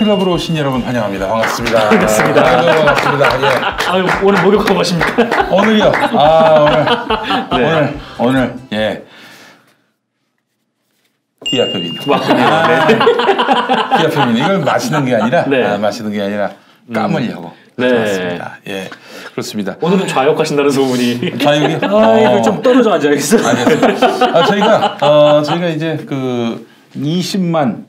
클럽으로 오신 여러분 환영합니다. 반갑습니다. 반갑습니다. 반갑습니다. 예. 아유, 오늘 목욕하고 가십니까? 오늘요. 오늘 예. 디아페빈. 디아페빈 이걸 마시는 게 아니라 마시는 게 아니라 까물려고 맞습니다. 예, 그렇습니다. 오늘은 좌욕하신다는 소문이. 좌욕이? 이거 좀 떨어져 앉아야겠어. 알겠습니다. 저희가 이제 그 20만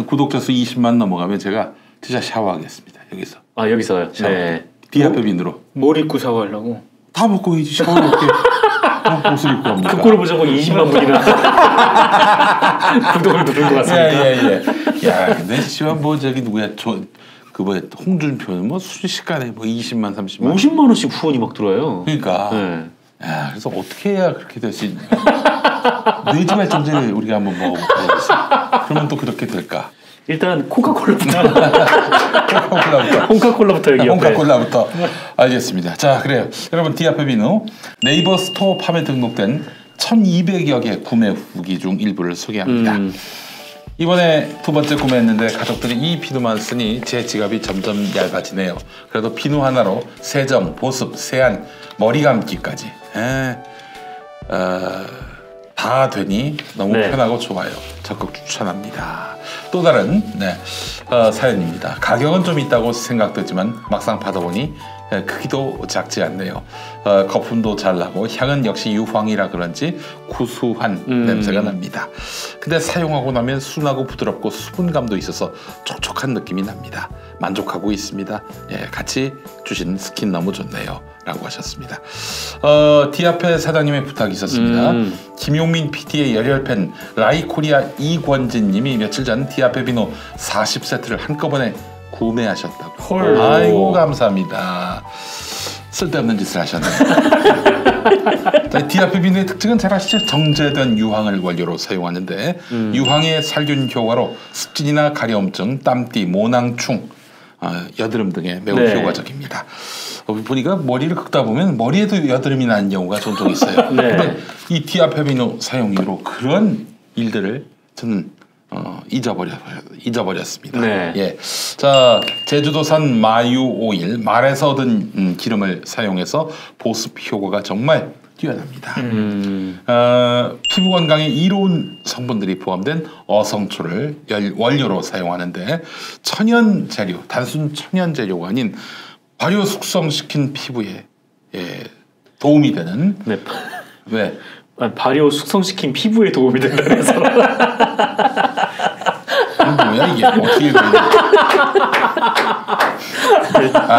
구독자 수 20만 넘어가면 제가 진짜 샤워하겠습니다. 여기서. 여기서요. 샤워. 디아페빈으로. 뭘 입고 샤워하려고? 다 먹고 이제 샤워 먹게. 옷을 입고 합니다. 그꼴을 보자고 20만 분이나 구독을 누른 것 같습니다. 예. 야, 근데 지금 뭐 저기 누구야? 홍준표는 뭐 순식간에 뭐 20만, 30만. 50만 원씩 후원이 막 들어와요. 그러니까. 야, 그래서 어떻게 해야 그렇게 될지. 뇌지 발전제를 우리가 한번 먹어볼까. 그러면 또 그렇게 될까? 일단 코카콜라부터. 홍카콜라부터 여기 옆에. 홍카콜라부터. 알겠습니다. 자, 그래요. 여러분 디아페빈으로 네이버 스토어 팜에 등록된 1200여 개 구매 후기 중 일부를 소개합니다. 이번에 두 번째 구매했는데 가족들이 이 비누만 쓰니 제 지갑이 점점 얇아지네요. 그래도 비누 하나로 세정, 보습, 세안, 머리 감기까지 다 되니 너무 편하고 좋아요. 적극 추천합니다. 또 다른 사연입니다. 가격은 좀 있다고 생각되지만 막상 받아보니 크기도 작지 않네요. 거품도 잘 나고 향은 역시 유황이라 그런지 구수한 냄새가 납니다. 근데 사용하고 나면 순하고 부드럽고 수분감도 있어서 촉촉한 느낌이 납니다. 만족하고 있습니다. 예, 같이 주신 스킨 너무 좋네요. 라고 하셨습니다. 디아페 사장님의 부탁이 있었습니다. 김용민 PD의 열혈팬 라이코리아 이권진 님이 며칠 전 디아페 비누 40세트를 한꺼번에 구매하셨다고. 헐. 아이고 감사합니다. 쓸데없는 짓을 하셨네요. 디아페 비누의 특징은 잘 아시죠? 정제된 유황을 원료로 사용하는데 유황의 살균 효과로 습진이나 가려움증, 땀띠, 모낭충, 여드름 등에 매우 효과적입니다. 보니까 머리를 긁다 보면 머리에도 여드름이 나는 경우가 종종 있어요. 근데 이 디아페 비누 사용 이후로 그런 일들을 저는 잊어버렸습니다. 예. 자, 제주도산 마유 오일, 말에서 얻은 기름을 사용해서 보습 효과가 정말 뛰어납니다. 피부 건강에 이로운 성분들이 포함된 어성초를 원료로 사용하는데 천연 재료, 단순 천연 재료가 아닌 발효 숙성시킨 피부에 도움이 되는. 왜? 발효 숙성시킨 피부에 도움이 된다 그래서. 뭐야 이게 어떻게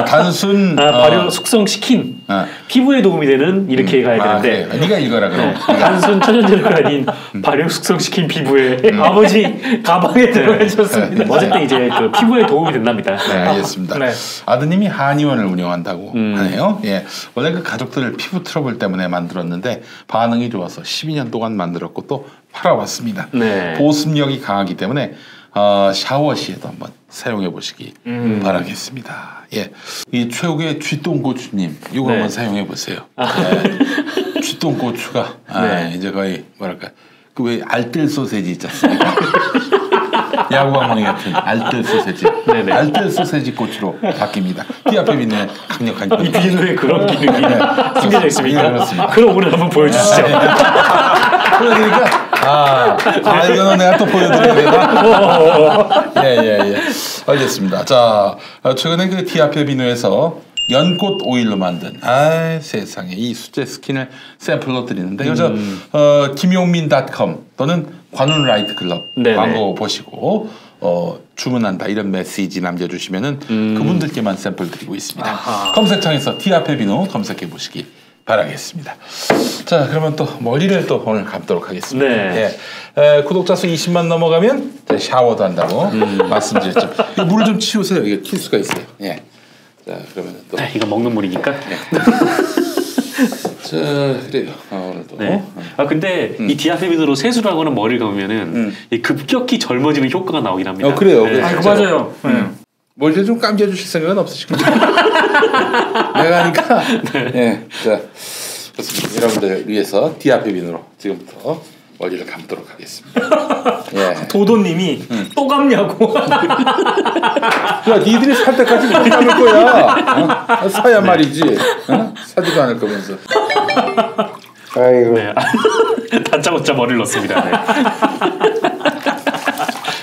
단순 발효 숙성시킨 피부에 도움이 되는 이렇게 가야 되는데 네가 읽어라 그럼. 단순 천연재료가 아닌 발효 숙성시킨 피부에 아버지 가방에 들어가 있었습니다. 어쨌든 이제 그 피부에 도움이 된답니다. 네, 알겠습니다. 아드님이 한의원을 운영한다고 하네요. 예, 원래 그 가족들 피부 트러블 때문에 만들었는데 반응이 좋아서 12년 동안 만들었고 또 팔아왔습니다. 보습력이 강하기 때문에 샤워 시에도 한번 사용해 보시기 바라겠습니다. 예, 이 최욱의 쥐똥고추님 이거 한번 사용해 보세요. 쥐똥고추가 이제 거의 뭐랄까 그 왜 알뜰 소세지 있지 않습니까? 야구방망이 같은 알뜰 소세지, 알뜰 소세지 고추로 바뀝니다. 디아페 비누의 강력한 이 비누에 그런 기능이 숨겨져 있습니까? 그렇습니다. 그럼 오늘 한번 보여주시죠. 그러니까 이거는 내가 또 보여드려야 되나? 예. 알겠습니다. 자, 최근에 그 디아페 비누에서 연꽃 오일로 만든 세상에 이 수제 스킨을 샘플로 드리는데 요즘 김용민.com 또는 관훈 라이트 클럽 광고 보시고 주문한다 이런 메시지 남겨주시면은 그분들께만 샘플 드리고 있습니다. 검색창에서 디아페 비누 검색해 보시기 바라겠습니다. 자, 그러면 또 머리를 또 오늘 감도록 하겠습니다. 구독자 수 20만 넘어가면 샤워도 한다고 말씀드렸죠. 물을 좀 치우세요. 이게 튈 수가 있어요. 예. 자, 그러면 또 이거 먹는 물이니까. 자, 그래요. 오늘도. 근데 이 디아페 비누로 세수를 하거나 머리를 감으면은 급격히 젊어지는 효과가 나오긴 합니다. 그래요. 맞아요. 머리를 좀 감겨주실 생각은 없으신가요? 내가 하니까. 자, 그렇습니다. 여러분들 위해서 디아페 비누로 지금부터 머리를 감도록 하겠습니다. 예. 도도님이 또 감냐고. 야, 니들이 살 때까지 못 감을 거야. 어? 사야 말이지. 어? 사지도 않을 거면서. 아이고. 네. 다짜고짜 머리를 넣습니다. 네.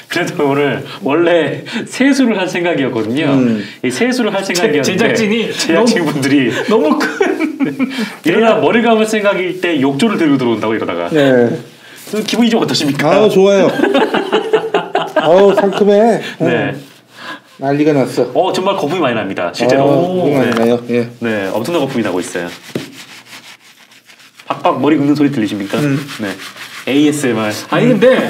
그래도 오늘 원래 세수를 할 생각이었거든요. 이 세수를 할 생각이었는데 제작진분들이 너무 큰 이러다 머리 감을 생각일 때 욕조를 들고 들어온다고 이러다가 네. 기분이 좀 어떠십니까? 아우 좋아요. 아우 상큼해. 네. 난리가 났어. 정말 거품이 많이 납니다. 실제로. 거품이 많이 나요. 예. 네, 엄청난 거품이 나고 있어요. 박박 머리 긁는 소리 들리십니까? 네. ASMR. 아니 근데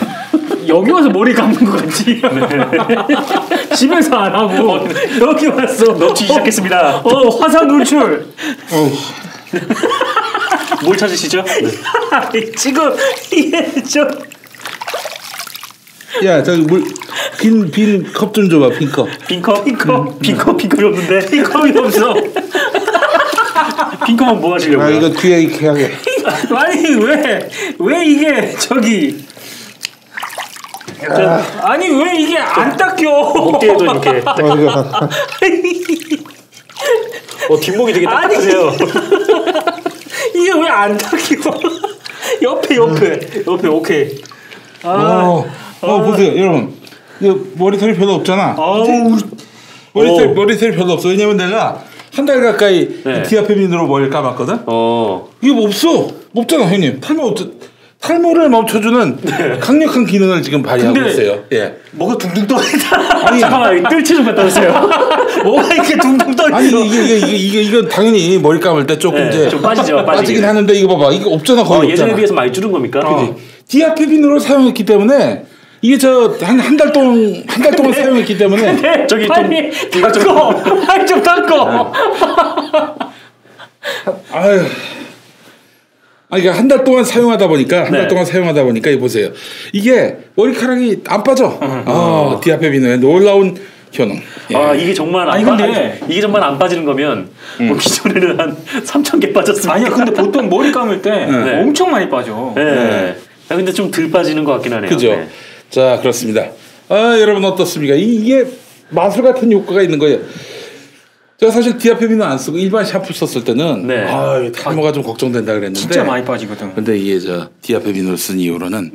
여기 와서 머리 감는 거 같지? 네. 집에서 안 하고 여기 왔어. 넣기 시작했습니다. 화산 노출. 뭘 찾으시죠? 네. 지금 이게 좀. 야, 저기 빈 컵 좀 줘봐. 빈 컵. 빈컵이 없는데. 빈컵이 없어. 빈컵은 뭐 하시려고요? 아, 이거 뒤에 이렇게 하게. 아니 왜 이게 저기. 아니 왜 이게 안 닦여? 어깨에도 이렇게. 뒷목이 되게 딱딱하세요. 이게 왜 안 닦여? 옆에 오케이. 보세요, 여러분. 이거 머리털이 별로 없잖아. 머리털이 별로 없어. 왜냐면 내가 한 달 가까이 네. 디아페민으로 머리를 감았거든. 이게 뭐 없잖아, 형님. 탈모를 멈춰주는 강력한 기능을 지금 발휘하고 있어요. 예. 뭐가 둥둥 떠 있다. 아니 잠깐만 뜰채 좀 갖다 주세요. 뭐가 이렇게 둥둥 떠 있어? 아니 이거 당연히 머리 감을 때 조금 네, 이제 좀 빠지긴 빠지긴 하는데 이거 봐봐, 이거 없잖아, 거의 없잖아. 예전에 비해서 많이 줄은 겁니까? 그지? 디아페민으로 사용했기 때문에 이게 한 달 동안 사용했기 때문에 저기 좀 닦어. 좀 닦어. 아유. 그러니까 한 달 동안 사용하다 보니까 이거 보세요. 이게 머리카락이 안 빠져. 디아페민의 놀라운 효능. 예. 이게 정말 이게 정말 안 빠지는 거면 뭐 기존에는 한 3,000개 빠졌습니다. 아니야, 근데 보통 머리 감을 때 네. 엄청 많이 빠져. 네. 근데 좀 덜 빠지는 것 같긴 하네요. 그죠? 네. 자, 그렇습니다. 여러분 어떻습니까? 이게 마술 같은 효과가 있는 거예요. 제가 사실 디아페민은 안 쓰고 일반 샴푸 썼을 때는 탈모가 좀 걱정된다 그랬는데 진짜 많이 빠지거든. 근데 이게 디아페민을 쓴 이후로는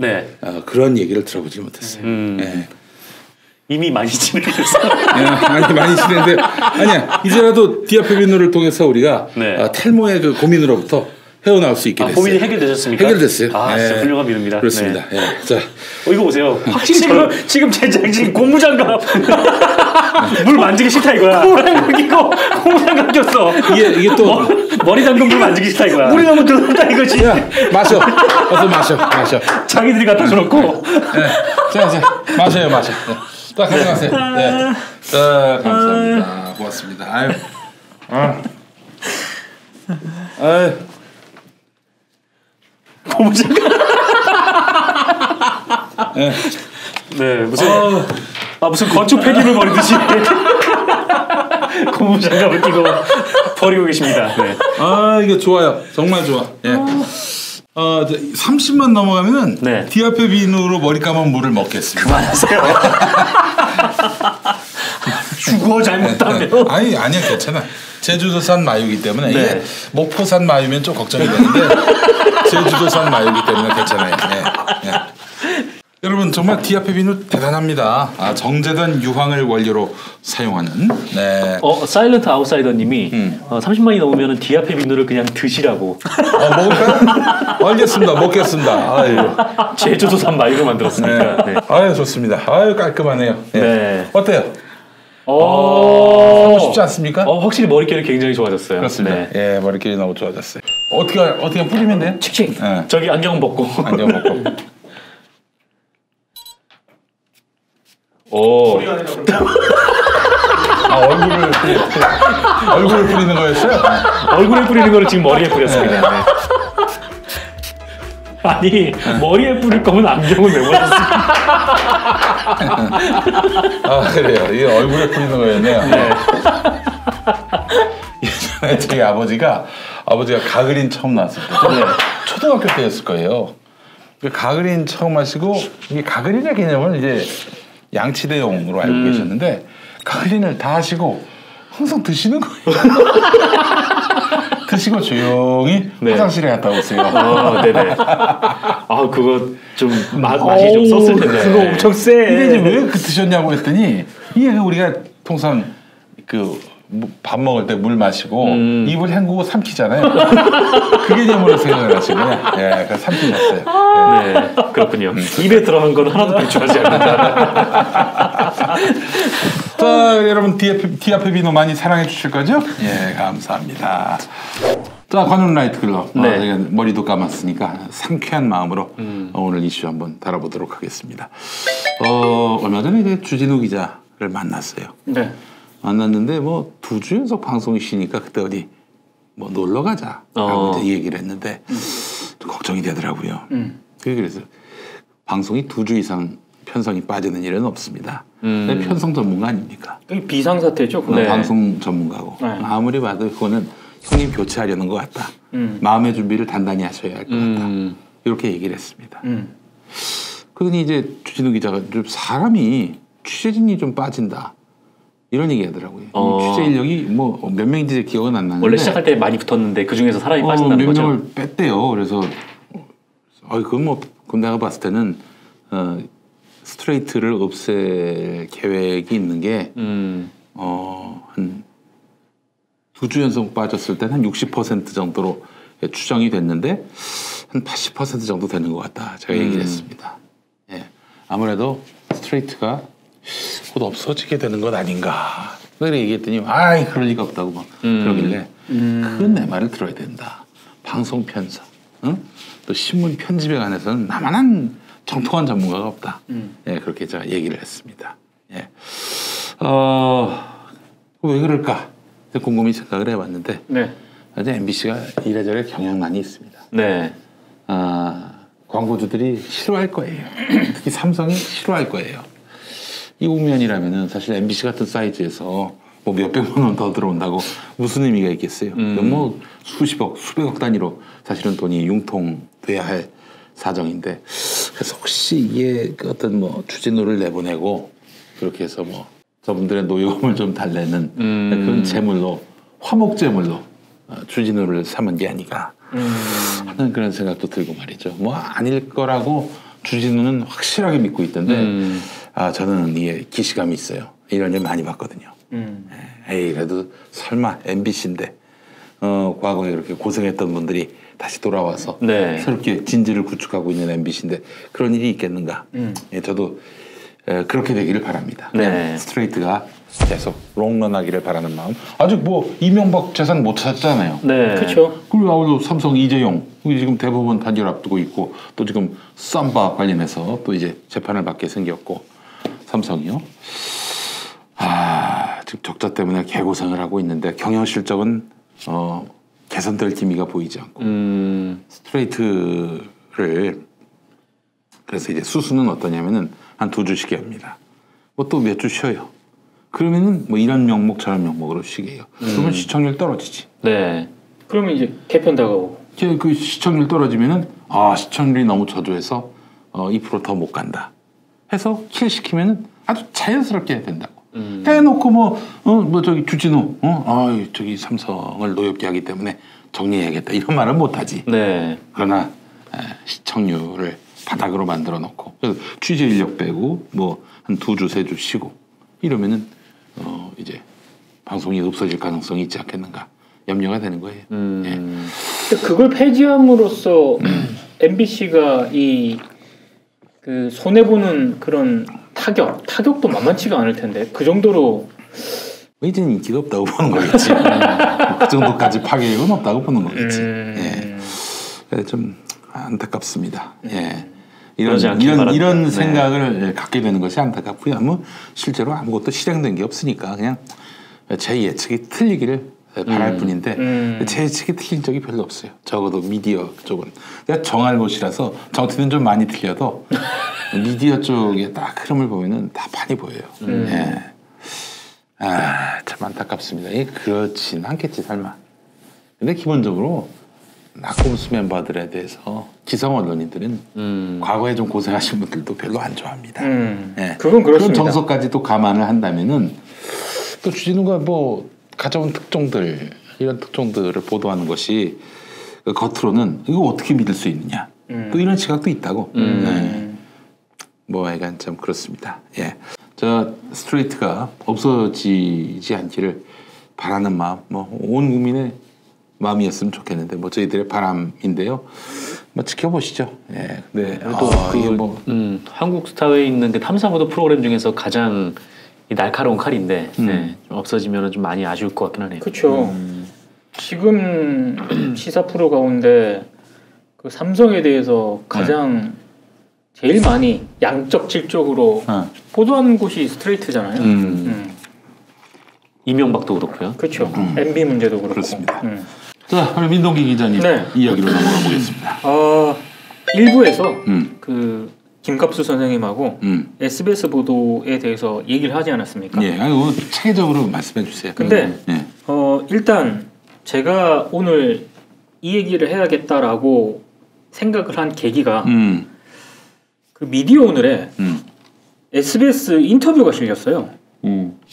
그런 얘기를 들어보지 못했어요. 예. 이미 많이 진행했어요. 많이 진행인데 아니야, 이제라도 디아페민을 통해서 우리가 탈모의 그 고민으로부터 헤어나올 수 있게 됐어요. 고민이 해결되셨습니까? 해결됐어요. 진짜 훌륭한 비입니다. 그렇습니다. 네. 예. 자, 이거 보세요. 확실히 지금 제작진 고무장갑 물 만지기 싫다 이거야. 고무장갑 꼈어. 이게 또 머리 담근 물 만지기 싫다 이거야. 물이 너무 들어온다 이거지. 야, 마셔. 어서 마셔. 자기들이 갖다 줘놓고. 자, 마셔요. 네. 자, 가져가세요. 네. 자, 감사합니다. 고맙습니다. 아유. 고무장갑. 네, 무슨 건축 폐기물 버리듯이 고무장갑을 끼고 버리고 계십니다. 네. 이게 좋아요. 정말 좋아. 예. 30만 넘어가면은 디아페민으로 머리 감은 물을 먹겠습니다. 그만하세요. 죽어 잘못하면. 아니야, 괜찮아. 제주도산 마유기 때문에 이게 목포산 마유면 좀 걱정이 되는데 제주도산 마유기 때문에 괜찮아요. 네. 여러분 정말 디아페민은 대단합니다. 정제된 유황을 원료로 사용하는. 네. 사일런트 아웃사이더님이 30만이 넘으면 디아페민을 그냥 드시라고. 먹을까요? 알겠습니다. 먹겠습니다. 아유. 제주도산 마유로 만들었으니까. 네. 아유 좋습니다. 아유 깔끔하네요. 네. 어때요? 하고 싶지 않습니까? 확실히 머릿결이 굉장히 좋아졌어요. 그렇습니다. 네. 예, 머릿결이 너무 좋아졌어요. 어떻게 뿌리면 돼요? 칙칙. 네. 저기 안경 벗고. 얼굴을 뿌리는 거였어요? 얼굴에 뿌리는 거를 지금 머리에 뿌렸습니다. 아니 머리에 뿌릴 거면 안경을 왜 벗었습니까? 그래요. 이게 얼굴에 뿌리는 거였네요. 예전에 저희 아버지가 가그린 처음 나왔을 때 초등학교 때였을 거예요. 가그린 처음 하시고 이게 가그린의 개념은 이제 양치대용으로 알고 계셨는데 가그린을 다 하시고 항상 드시는 거예요. 드시고 조용히 네. 화장실에 갔다 오세요. 네네. 아 그거 좀 맛이 좀 썼을 텐데. 그거 엄청 세. 이게 왜 드셨냐고 했더니 이게 우리가 통상 밥 먹을 때 물 마시고 입을 헹구고 삼키잖아요. 그 개념으로 생각을 하시고요. 예, 그래서 삼키셨어요. 네, 그렇군요. 입에 들어간 건 하나도 배출하지 않는다. 자, 여러분 디아페 비누 많이 사랑해 주실 거죠? 예, 감사합니다. 자, 관훈 라이트 클럽. 제가 머리도 감았으니까 상쾌한 마음으로 오늘 이슈 한번 다뤄보도록 하겠습니다. 얼마 전에 이제 주진우 기자를 만났어요. 네. 만났는데 뭐 2주 연속 방송이 쉬니까 그때 어디 뭐 놀러 가자라고 이제 얘기를 했는데 좀 걱정이 되더라고요. 그래서 방송이 2주 이상 편성이 빠지는 일은 없습니다. 편성 전문가 아닙니까? 비상사태죠. 네. 방송 전문가고 네. 아무리 봐도 그거는 형님 교체하려는 것 같다. 마음의 준비를 단단히 하셔야 할 것 같다. 이렇게 얘기를 했습니다. 그러니 이제 주진우 기자가 좀 사람이 취재진이 좀 빠진다. 이런 얘기 하더라고요. 취재 인력이 뭐 몇 명인지 기억은 안 나는데 원래 시작할 때 많이 붙었는데 그 중에서 사람이 빠진다는 거죠? 몇 명을 뺐대요. 그래서 그건 내가 봤을 때는 스트레이트를 없앨 계획이 있는 게 한 2주 연속 빠졌을 때는 한 60% 정도로 추정이 됐는데 한 80% 정도 되는 것 같다. 제가 얘기를 했습니다. 예. 아무래도 스트레이트가 곧 없어지게 되는 것 아닌가. 그래 얘기했더니 그럴 리가 없다고 막 그러길래 그건 내 말을 들어야 된다. 방송 편사, 또 신문 편집에 관해서는 나만한 정통한 전문가가 없다. 예, 그렇게 제가 얘기를 했습니다. 예. 왜 그럴까? 곰곰이 생각을 해봤는데 네. 이제 MBC가 이래저래 경향만이 있습니다. 네. 광고주들이 싫어할 거예요. 특히 삼성이 싫어할 거예요. 이 국면이라면은 사실 MBC 같은 사이즈에서 뭐 몇백만 원 더 들어온다고 무슨 의미가 있겠어요? 뭐 수십억, 수백억 단위로 사실은 돈이 융통돼야 할 사정인데 그래서 혹시 이게 어떤 뭐 주진우를 내보내고 그렇게 해서 뭐 저분들의 노여움을 좀 달래는 그런 재물로 화목재물로 주진우를 삼은 게 아닌가 하는 그런 생각도 들고 말이죠. 뭐 아닐 거라고 주진우는 확실하게 믿고 있던데 저는 이게 기시감이 있어요. 이런 일 많이 봤거든요. 그래도 설마 MBC인데 과거에 그렇게 고생했던 분들이 다시 돌아와서 네. 새롭게 진지를 구축하고 있는 MBC인데 그런 일이 있겠는가. 저도 그렇게 되기를 바랍니다. 네. 스트레이트가 계속 롱런하기를 바라는 마음. 아직 뭐 이명박 재산 못 찾았잖아요. 네. 그렇죠. 그리고 아울러 삼성 이재용 지금 대법원 판결 앞두고 있고 또 지금 쌈바 관련해서 또 이제 재판을 받게 생겼고 삼성이요. 지금 적자 때문에 개고생을 하고 있는데 경영 실적은 개선될 기미가 보이지 않고 스트레이트를 그래서 이제 수수는 어떠냐면은 한 2주씩 합니다. 뭐 또 몇 주 쉬어요. 그러면은 뭐 이런 명목 저런 명목으로 쉬게 해요. 그러면 시청률 떨어지지. 네. 그러면 이제 개편 다가오고. 그 시청률 떨어지면은 시청률이 너무 저조해서 2% 더 못 간다. 해서 킬 시키면은 아주 자연스럽게 된다고. 해놓고 뭐 저기 주진우 저기 삼성을 노엽게 하기 때문에 정리해야겠다 이런 말은 못하지. 네. 그러나 시청률을 바닥으로 만들어 놓고 그래서 취재 인력 빼고 뭐 한 2주 3주 쉬고 이러면은 이제 방송이 없어질 가능성이 있지 않겠는가 염려가 되는 거예요. 예. 그걸 폐지함으로써 MBC가 그 손해 보는 그런 타격도 만만치가 않을 텐데 그 정도로 이제는 인기가 없다고 보는 거겠지. 그 정도까지 파괴력은 없다고 보는 거겠지. 예. 좀 안타깝습니다. 예. 이런 생각을 갖게 되는 것이 안타깝고요. 뭐 실제로 아무것도 실행된 게 없으니까 그냥 제 예측이 틀리기를 바랄 뿐인데 제 예측이 틀린 적이 별로 없어요. 적어도 미디어 쪽은. 내가 정알못이라서 정치는 좀 많이 틀려도 미디어 쪽에 딱 흐름을 보면은 다 많이 보여요. 예. 참 안타깝습니다. 그렇진 않겠지 설마. 근데 기본적으로 낙곰수 멤버들에 대해서 기성 언론인들은 과거에 좀 고생하신 분들도 별로 안 좋아합니다. 네. 그건 그렇습니다. 그런 정서까지 또 감안을 한다면은 또 주진우가 뭐 가져온 특종들 이런 특종들을 보도하는 것이 겉으로는 이거 어떻게 믿을 수 있느냐 또 이런 시각도 있다고. 네. 뭐 약간 참 그렇습니다. 예, 저 스트레이트가 없어지지 않기를 바라는 마음, 뭐 온 국민의 마음이었으면 좋겠는데 뭐 저희들의 바람인데요. 뭐 지켜보시죠. 예, 네. 또 한국 스타에 있는 그 탐사보도 프로그램 중에서 가장 날카로운 칼인데 네, 좀 없어지면 좀 많이 아쉬울 것 같긴 하네요. 그렇죠. 지금 시사 프로 가운데 그 삼성에 대해서 가장 제일 많이 양적 질적으로 보도하는 곳이 스트레이트잖아요. 이명박도 그렇고요. 그렇죠. MB 문제도 그렇고. 그렇습니다. 자, 그럼 민동기 기자님 이야기로 넘어가 보겠습니다. 1부에서 그 김갑수 선생님하고 SBS 보도에 대해서 얘기를 하지 않았습니까? 예, 아니 체계적으로 말씀해 주세요. 근데 일단 제가 오늘 이 얘기를 해야겠다라고 생각을 한 계기가 그 미디어 오늘에 SBS 인터뷰가 실렸어요.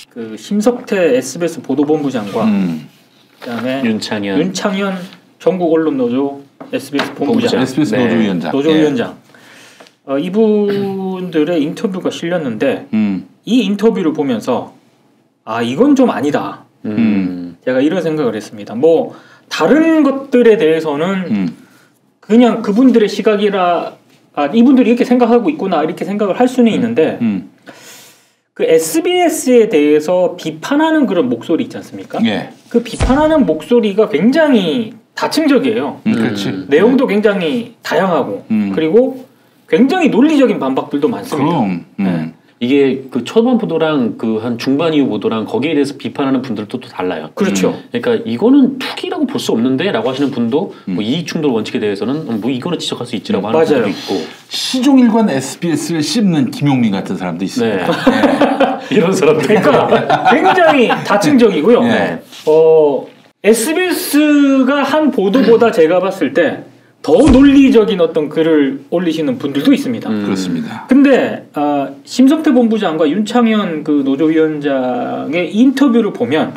그 심석태 SBS 보도본부장과 그다음에 윤창현 전국 언론 노조 SBS 본부장, SBS 노조위원장, 노조위원장. 이분들의 인터뷰가 실렸는데 이 인터뷰를 보면서 이건 좀 아니다. 제가 이런 생각을 했습니다. 뭐 다른 것들에 대해서는 그냥 그분들의 시각이라 이분들이 이렇게 생각하고 있구나 이렇게 생각을 할 수는 있는데 그 SBS에 대해서 비판하는 그런 목소리 있지 않습니까? 예. 그 비판하는 목소리가 굉장히 다층적이에요. 그렇지. 내용도 굉장히 다양하고 그리고 굉장히 논리적인 반박들도 많습니다. 그럼. 네. 이게 그 초반 보도랑 그 한 중반 이후 보도랑 거기에 대해서 비판하는 분들도 또 달라요. 그렇죠. 그러니까 이거는 투기라고 볼 수 없는데라고 하시는 분도 뭐 이익 충돌 원칙에 대해서는 뭐 이거는 지적할 수 있지라고 하는 분도 있고 시종일관 SBS를 씹는 김용민 같은 사람도 있습니다. 네. 이런 사람들. 그러니까 굉장히 다층적이고요. SBS가 한 보도보다 제가 봤을 때 더 논리적인 어떤 글을 올리시는 분들도 있습니다. 그렇습니다. 근데 심석태 본부장과 윤창현 그 노조위원장의 인터뷰를 보면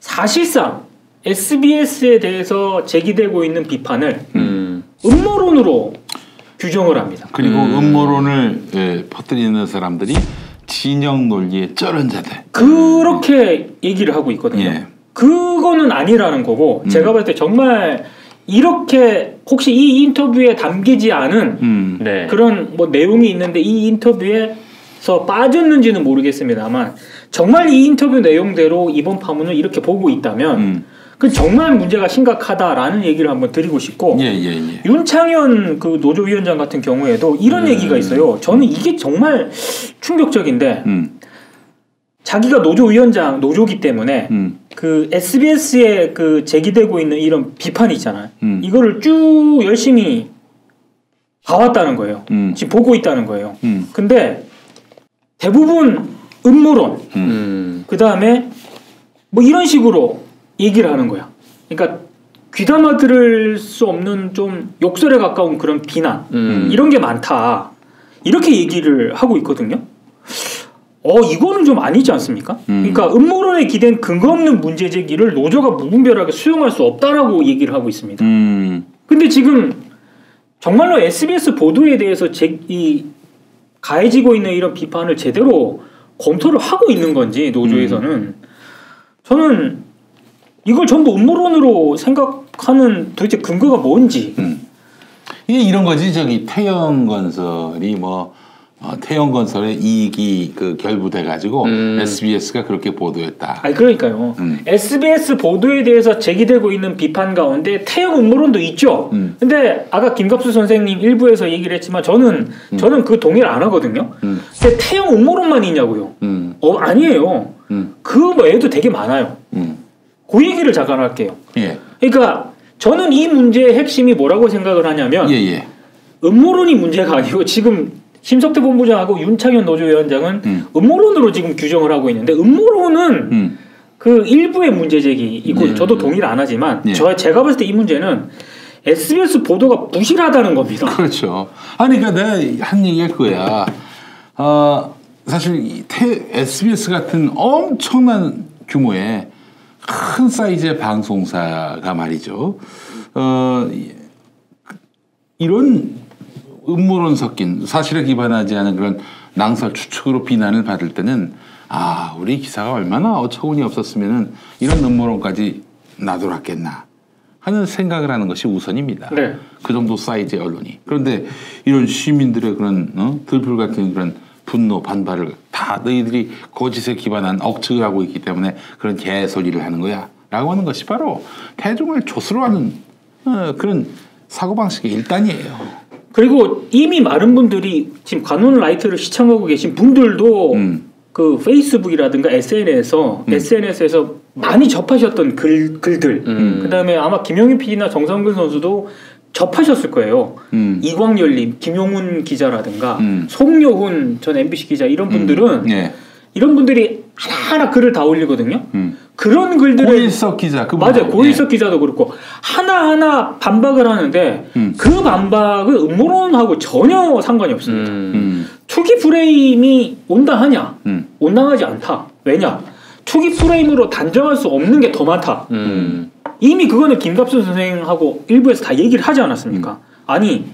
사실상 SBS에 대해서 제기되고 있는 비판을 음모론으로 규정을 합니다. 그리고 음모론을 퍼뜨리는 사람들이 진영 논리의 쩔은 자들. 그렇게 얘기를 하고 있거든요. 예. 그거는 아니라는 거고 제가 봤을 때 정말 이렇게 혹시 이 인터뷰에 담기지 않은 그런 뭐 내용이 있는데 이 인터뷰에서 빠졌는지는 모르겠습니다만 정말 이 인터뷰 내용대로 이번 파문을 이렇게 보고 있다면 그 정말 문제가 심각하다라는 얘기를 한번 드리고 싶고 윤창현 그 노조위원장 같은 경우에도 이런 얘기가 있어요. 저는 이게 정말 충격적인데 자기가 노조위원장 노조기 때문에 그 SBS에 그 제기되고 있는 이런 비판이 있잖아요. 이거를 쭉 열심히 봐왔다는 거예요. 지금 보고 있다는 거예요. 근데 대부분 음모론, 그 다음에 뭐 이런 식으로 얘기를 하는 거야. 그러니까 귀담아 들을 수 없는 좀 욕설에 가까운 그런 비난 이런 게 많다. 이렇게 얘기를 하고 있거든요. 이거는 좀 아니지 않습니까? 그러니까 음모론에 기댄 근거 없는 문제 제기를 노조가 무분별하게 수용할 수 없다라고 얘기를 하고 있습니다. 근데 지금 정말로 SBS 보도에 대해서 가해지고 있는 이런 비판을 제대로 검토를 하고 있는 건지 노조에서는 저는 이걸 전부 음모론으로 생각하는 도대체 근거가 뭔지 이게 이런 거지. 저기 태영건설이 태영건설의 이익이 그 결부돼 가지고 SBS가 그렇게 보도했다. 그러니까요. SBS 보도에 대해서 제기되고 있는 비판 가운데 태영 음모론도 있죠. 근데 아까 김갑수 선생님 일부에서 얘기를 했지만 저는 그 동의를 안 하거든요. 근데 태영 음모론만 있냐고요? 아니에요. 그 외에도 되게 많아요. 그 얘기를 잠깐 할게요. 그러니까 저는 이 문제의 핵심이 뭐라고 생각을 하냐면 음모론이 문제가 아니고 지금 심석태 본부장하고 윤창현 노조위원장은 음모론으로 지금 규정을 하고 있는데 음모론은 그 일부의 문제 제기이고 저도 동의를 안 하지만 제가 봤을 때 이 문제는 SBS 보도가 부실하다는 겁니다. 그렇죠. 아니 그러니까 내가 한 얘기가 그거야. 사실 SBS 같은 엄청난 규모의 큰 사이즈의 방송사가 말이죠. 이런 음모론 섞인 사실에 기반하지 않은 그런 낭설 추측으로 비난을 받을 때는 우리 기사가 얼마나 어처구니 없었으면은 이런 음모론까지 나돌았겠나 하는 생각을 하는 것이 우선입니다. 네. 그 정도 사이즈의 언론이. 그런데 이런 시민들의 그런 들불 같은 그런 분노, 반발을 다 너희들이 거짓에 기반한 억측을 하고 있기 때문에 그런 개소리를 하는 거야 라고 하는 것이 바로 대중을 조수로 하는 그런 사고방식의 일단이에요. 그리고 이미 많은 분들이 지금 관훈 라이트를 시청하고 계신 분들도 그 페이스북이라든가 SNS에서 많이 접하셨던 글들 그다음에 아마 김용희 PD나 정성근 선수도 접하셨을 거예요. 이광열님, 김용훈 기자라든가 송요훈 전 MBC 기자 이런 분들은 이런 분들이 하나하나 글을 다 올리거든요. 그런 글들을 고일석 기자 맞아요. 고일석 기자도 그렇고 하나하나 반박을 하는데 그 반박은 음모론하고 전혀 상관이 없습니다. 투기 프레임이 온당하냐? 온당하지 않다. 왜냐? 투기 프레임으로 단정할 수 없는 게 더 많다. 이미 그거는 김갑순 선생하고 일부에서 다 얘기를 하지 않았습니까? 아니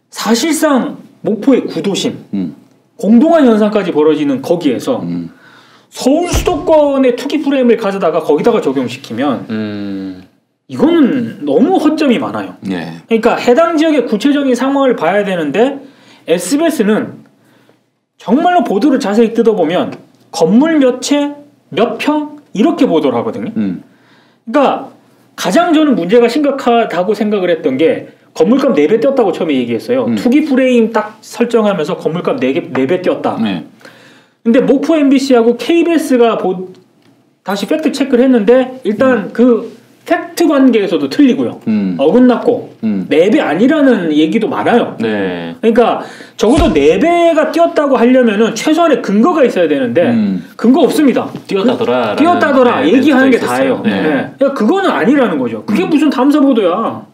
사실상 목포의 구도심 공동한 현상까지 벌어지는 거기에서 서울 수도권의 투기 프레임을 가져다가 거기다가 적용시키면 이거는 너무 허점이 많아요. 그러니까 해당 지역의 구체적인 상황을 봐야 되는데 SBS는 정말로 보도를 자세히 뜯어보면 건물 몇 채, 몇 평 이렇게 보도를 하거든요. 그러니까 가장 저는 문제가 심각하다고 생각을 했던 게 건물값 4배 뛰었다고 처음에 얘기했어요. 투기 프레임 딱 설정하면서 건물값 4배 뛰었다. 근데 목포 MBC하고 KBS가 다시 팩트 체크를 했는데 일단 그 팩트 관계에서도 틀리고요. 어긋났고 4배 아니라는 얘기도 많아요. 네. 그러니까 적어도 4배가 뛰었다고 하려면은 최소한의 근거가 있어야 되는데 근거 없습니다. 뛰었다더라 얘기하는 게 다예요. 네. 네. 그러니까 그거는 아니라는 거죠. 그게 무슨 탐사 보도야.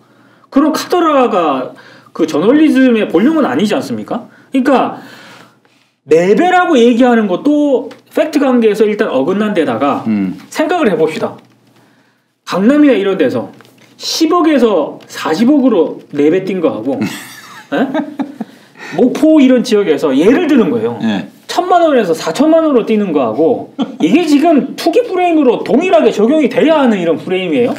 그런 카더라가 그 저널리즘의 본령은 아니지 않습니까? 그러니까 4배라고 얘기하는 것도 팩트 관계에서 일단 어긋난 데다가 생각을 해봅시다. 강남이나 이런 데서 10억에서 40억으로 4배 뛴 거하고 목포 이런 지역에서 예를 드는 거예요. 1,000만 원에서 4천만 원으로 뛰는 거하고 이게 지금 투기 프레임으로 동일하게 적용이 돼야 하는 이런 프레임이에요.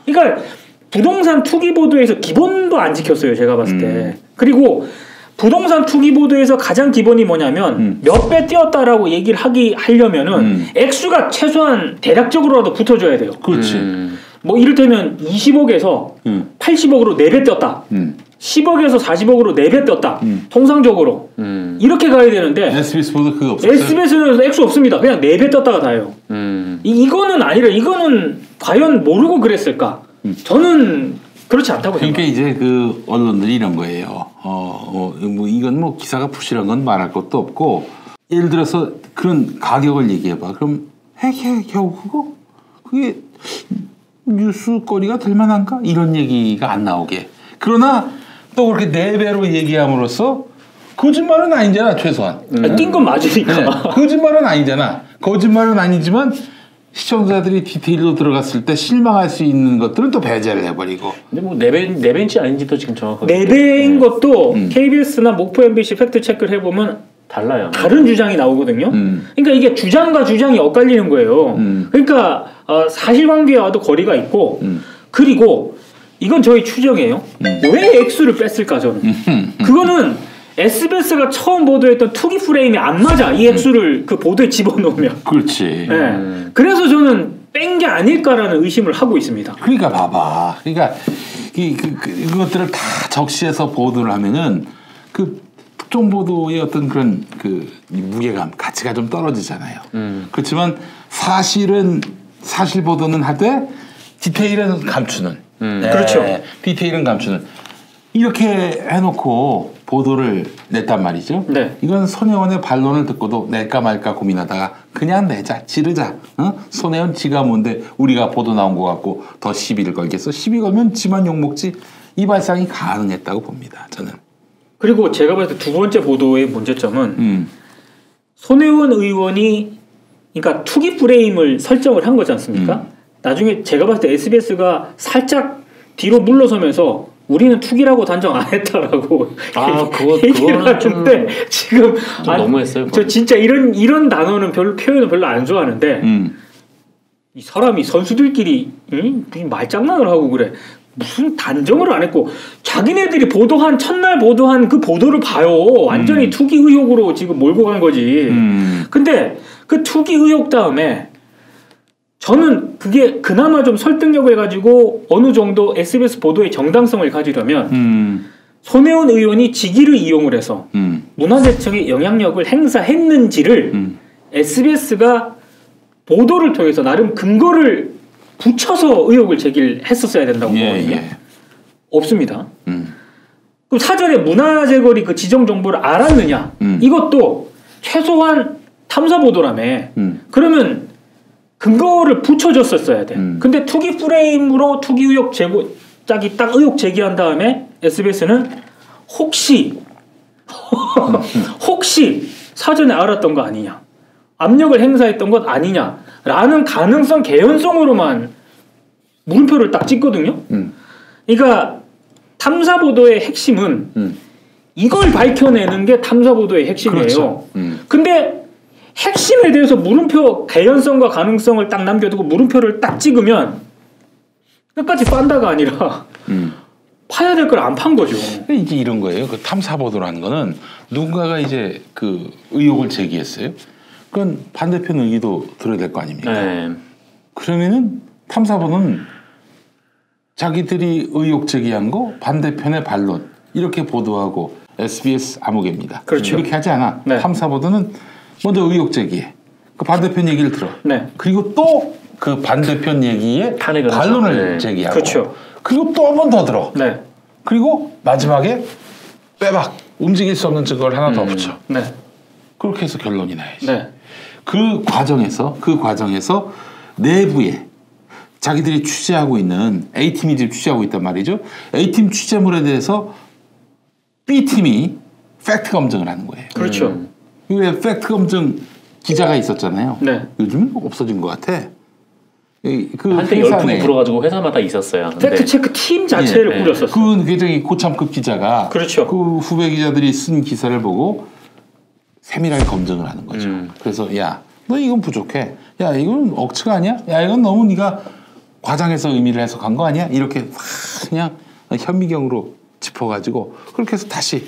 그러니까 부동산 투기 보도에서 기본도 안 지켰어요. 제가 봤을 때. 그리고 부동산 투기 보도에서 가장 기본이 뭐냐면 몇 배 뛰었다라고 얘기를 하려면은 액수가 최소한 대략적으로라도 붙어줘야 돼요. 그렇지. 뭐 이를테면 20억에서 80억으로 4배 뛰었다. 10억에서 40억으로 4배 뛰었다. 통상적으로 이렇게 가야 되는데 SBS 보도 그거 없었어요? SBS는 액수 없습니다. 그냥 4배 뛰었다가 다예요. 이거는 아니라 이거는 과연 모르고 그랬을까? 저는 그렇지 않다고 그러니까 생각해요. 이제 그 언론들이 이런 거예요. 뭐 이건 뭐 기사가 부실한 건 말할 것도 없고 예를 들어서 그런 가격을 얘기해봐. 그럼 겨우 그게 뉴스거리가 될 만한가? 이런 얘기가 안 나오게. 그러나 또 그렇게 4배로 얘기함으로써 거짓말은 아니잖아 최소한. 뛴 건 맞으니까. 네, 거짓말은 아니잖아. 거짓말은 아니지만 시청자들이 디테일로 들어갔을 때 실망할 수 있는 것들은 또 배제를 해버리고. 근데 뭐 4배인지 아닌지도 지금 정확하게 4배인 것도 KBS나 목포 MBC 팩트 체크를 해보면 달라요. 다른 주장이 나오거든요. 그러니까 이게 주장과 주장이 엇갈리는 거예요. 그러니까 사실관계와도 거리가 있고 그리고 이건 저희 추정이에요. 왜 액수를 뺐을까 저는. 그거는 SBS가 처음 보도했던 투기 프레임이 안 맞아. 이 액수를 그 보도에 집어넣으면. 그렇지. 네. 그래서 저는 뺀 게 아닐까라는 의심을 하고 있습니다. 그러니까 봐봐. 그러니까 그것들을 다 적시해서 보도를 하면은 그 특정 보도의 어떤 그런 그 무게감, 가치가 좀 떨어지잖아요. 그렇지만 사실 보도는 하되 디테일은 감추는. 그렇죠. 디테일은 감추는. 이렇게 해놓고 보도를 냈단 말이죠. 네. 이건 손혜원의 반론을 듣고도 낼까 말까 고민하다가 그냥 내자, 지르자. 손혜원 지가 뭔데 우리가 보도 나온 것 같고 더 시비를 걸겠어. 시비 걸면 지만 욕먹지. 이 발상이 가능했다고 봅니다. 저는. 그리고 제가 봤을 때 두 번째 보도의 문제점은 손혜원 의원이 그러니까 투기 프레임을 설정을 한 거지 않습니까? 나중에 제가 봤을 때 SBS가 살짝 뒤로 물러서면서 우리는 투기라고 단정 안 했다라고 그거는 좀 지금 너무했어요. 저 진짜 이런 단어는 표현을 별로 안 좋아하는데 이 사람이 선수들끼리 말장난을 하고 그래. 무슨 단정을 안 했고 자기네들이 보도한 첫날 보도한 그 보도를 봐요. 완전히 투기 의혹으로 지금 몰고 간 거지. 근데 그 투기 의혹 다음에 저는 그게 그나마 좀 설득력을 가지고 어느 정도 SBS 보도의 정당성을 가지려면 손혜원 의원이 직위를 이용을 해서 문화재청의 영향력을 행사했는지를 SBS가 보도를 통해서 나름 근거를 붙여서 의혹을 제기했었어야 된다고 보거든요. 없습니다. 그럼 사전에 문화재거리 그 지정 정보를 알았느냐? 이것도 최소한 탐사 보도라며. 그러면 근거를 붙여줬었어야 돼. 근데 투기 프레임으로 투기 의혹 짝이 딱 의혹 제기한 다음에 SBS는 혹시 사전에 알았던 거 아니냐, 압력을 행사했던 것 아니냐라는 가능성 개연성으로만 물음표를 딱 찍거든요. 그러니까 탐사 보도의 핵심은 이걸 밝혀내는 게 탐사 보도의 핵심이에요. 그렇죠. 근데 핵심에 대해서 물음표 개연성과 가능성을 딱 남겨두고 물음표를 딱 찍으면 끝까지 빤다가 아니라 파야 될 걸 안 판 거죠. 이제 이런 거예요. 그 탐사 보도라는 거는 누군가가 이제 그 의혹을 제기했어요. 그건 반대편 의기도 들어야 될 거 아닙니까? 네. 그러면은 탐사 보도는 자기들이 의혹 제기한 거 반대편의 반론 이렇게 보도하고 SBS 암흑입니다. 그렇죠. 이렇게 하지 않아. 네. 탐사 보도는 먼저 의혹 제기해. 그 반대편 얘기를 들어. 네. 그리고 또 그 반대편 얘기에 반론을 제기하고. 그렇죠. 그리고 또 한 번 더 들어. 네. 그리고 마지막에 빼박 움직일 수 없는 증거를 하나 더 붙여. 네. 그렇게 해서 결론이 나야지. 네. 그 과정에서 내부에 자기들이 취재하고 있는 A팀이 지금 취재하고 있단 말이죠. A팀 취재물에 대해서 B팀이 팩트 검증을 하는 거예요. 그렇죠. 왜 팩트 검증 기자가 있었잖아요. 네. 요즘은 없어진 것 같아. 한때 열풍이 불어가지고 회사마다 있었어요. 팩트 체크 팀 자체를 꾸렸었어요. 그 굉장히 고참급 기자가 그렇죠. 그 후배 기자들이 쓴 기사를 보고 세밀하게 검증을 하는 거죠. 그래서 야, 너 이건 부족해. 야, 이건 억측 아니야? 야, 이건 너무 네가 과장해서 의미를 해석한 거 아니야? 이렇게 그냥 현미경으로 짚어가지고 그렇게 해서 다시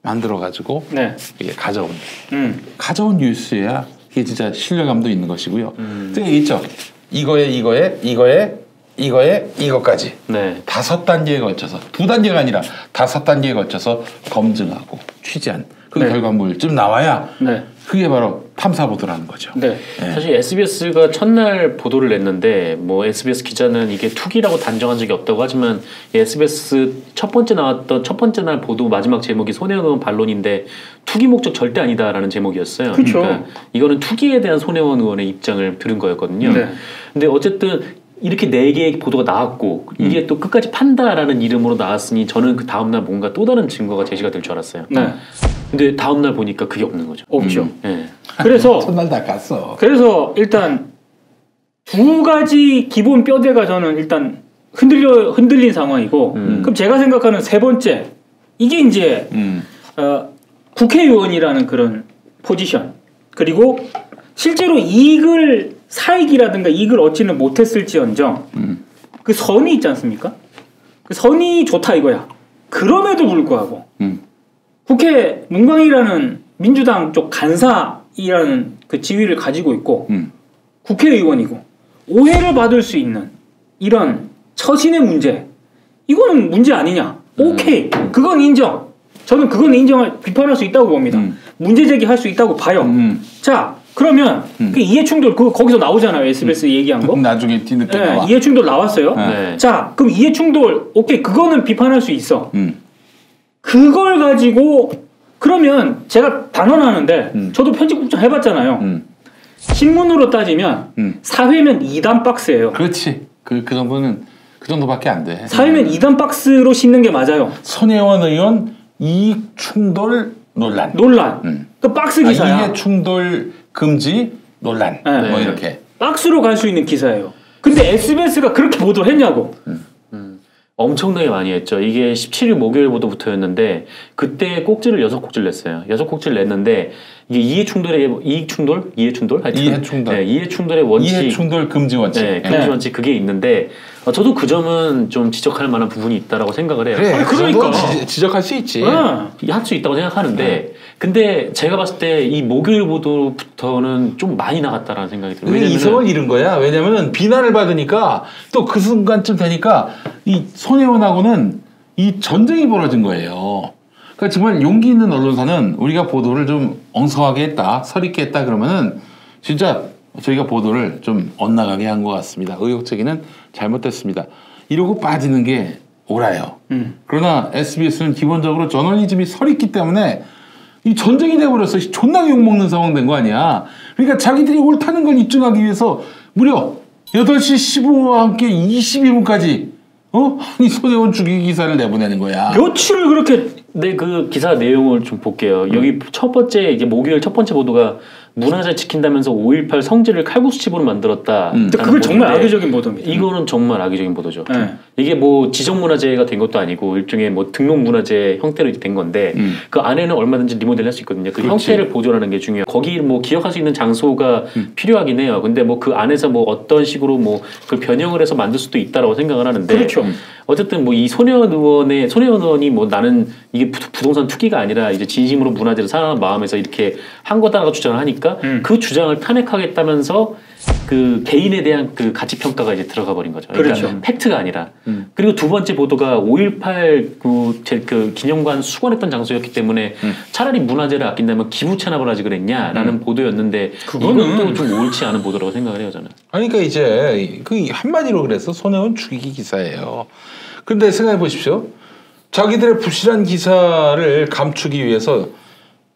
만들어가지고 네. 이게 가져온 뉴스야 이게 진짜 신뢰감도 있는 것이고요. 되게 있죠. 이거까지 네. 5단계에 걸쳐서 2단계가 아니라 5단계에 걸쳐서 검증하고 취재한 그 결과물쯤 나와야 그게 바로 탐사 보도라는 거죠. 네. 사실 SBS가 첫날 보도를 냈는데 뭐 SBS 기자는 이게 투기라고 단정한 적이 없다고 하지만 SBS 첫 번째 날 보도 마지막 제목이 손혜원 의원 반론인데 투기 목적 절대 아니다라는 제목이었어요. 그렇죠. 그러니까 이거는 투기에 대한 손혜원 의원의 입장을 들은 거였거든요. 네. 근데 어쨌든 이렇게 4개의 보도가 나왔고 이게 또 끝까지 판다라는 이름으로 나왔으니 저는 그 다음날 뭔가 또 다른 증거가 제시가 될 줄 알았어요. 네. 근데 다음날 보니까 그게 없는 거죠. 없죠. 네. 그래서 첫날 다 갔어. 그래서 일단 2가지 기본 뼈대가 저는 일단 흔들린 상황이고 그럼 제가 생각하는 세 번째 이게 이제 국회의원이라는 그런 포지션 그리고 실제로 사익이라든가 이익을 얻지는 못했을지언정 그 선이 있지 않습니까? 그 선이 좋다 이거야. 그럼에도 불구하고 국회 문광이라는 민주당 쪽 간사이라는 그 지위를 가지고 있고 국회의원이고 오해를 받을 수 있는 이런 처신의 문제 이거는 문제 아니냐? 오케이 그건 인정. 저는 그건 비판할 수 있다고 봅니다. 문제 제기할 수 있다고 봐요. 자 그러면 그 이해충돌 거기서 나오잖아요. SBS 얘기한 거. 나중에 뒤늦게 나와. 이해충돌 나왔어요. 네. 자 그럼 이해충돌 오케이 그거는 비판할 수 있어. 그걸 가지고 그러면 제가 단언하는데 저도 편집국장 해봤잖아요. 신문으로 따지면 사회면 2단 박스예요. 그렇지. 그 정도는 그 정도밖에 안 돼. 사회면 2단 박스로 싣는 게 맞아요. 손혜원 의원 이익 충돌 논란. 그 박스 기사야. 이해 충돌 금지 논란. 네. 뭐 이렇게. 박스로 갈 수 있는 기사예요. 근데 SBS가 그렇게 보도를 했냐고. 엄청나게 많이 했죠. 이게 17일 목요일 보도부터였는데 그때 꼭지를 6꼭지를 냈어요. 6꼭지를 냈는데 이게 이해충돌의 이해충돌? 하여튼, 이해충돌. 네, 이해충돌의 원칙. 이해충돌 금지 원칙. 네, 금지 원칙 그게 있는데 저도 그 점은 좀 지적할 만한 부분이 있다라고 생각을 해요. 그래, 그러니까 지적할 수 있지. 할 수 있다고 생각하는데 근데 제가 봤을 때 이 목요일 보도부터는 좀 많이 나갔다라는 생각이 들어요. 왜냐면 이성을 잃은 거야. 왜냐면은 비난을 받으니까 또 그 순간쯤 되니까 이 손혜원하고는 이 전쟁이 벌어진 거예요. 그러니까 정말 용기 있는 언론사는 우리가 보도를 좀 엉성하게 했다, 설익게 했다 그러면은 진짜 저희가 보도를 좀 엇나가게 한 것 같습니다. 의혹제기는 잘못됐습니다. 이러고 빠지는 게 옳아요. 그러나 SBS는 기본적으로 저널리즘이 설익기 때문에 이 전쟁이 돼버렸어. 존나게 욕먹는 상황 된 거 아니야. 그러니까 자기들이 옳다는 걸 입증하기 위해서 무려 8시 15분과 함께 22분까지 이 손혜원 죽이기 기사를 내보내는 거야. 며칠을 그렇게. 네, 그 기사 내용을 좀 볼게요. 여기 첫 번째 이제 목요일 첫 번째 보도가 문화재 지킨다면서 5.18 성지를 칼국수집으로 만들었다. 그건 정말 악의적인 보도입니다. 이거는 정말 악의적인 보도죠. 네. 이게 뭐 지정문화재가 된 것도 아니고 일종의 뭐 등록문화재 형태로 된 건데 그 안에는 얼마든지 리모델할 수 있거든요. 그 그렇지. 형태를 보존하는 게 중요해요. 거기 뭐 기억할 수 있는 장소가 필요하긴 해요. 근데 뭐 그 안에서 뭐 어떤 식으로 뭐 그걸 변형을 해서 만들 수도 있다라고 생각을 하는데 그렇죠. 어쨌든 뭐 이 손혜원 의원이 뭐 나는 이게 부동산 투기가 아니라 이제 진심으로 문화재를 사랑하는 마음에서 이렇게 한 거다라고 주장을 하니까 그 주장을 탄핵하겠다면서 그 개인에 대한 그 가치 평가가 이제 들어가 버린 거죠. 그러니까 그렇죠. 팩트가 아니라. 그리고 두 번째 보도가 5.18 그 기념관 수건했던 장소였기 때문에 차라리 문화재를 아낀다면 기부 체납을 하지 그랬냐라는 보도였는데 이것도 좀 옳지 않은 보도라고 생각을 해요 저는. 그러니까 이제 그 한마디로 그래서 손혜원 죽이기 기사예요. 그런데 생각해 보십시오. 자기들의 부실한 기사를 감추기 위해서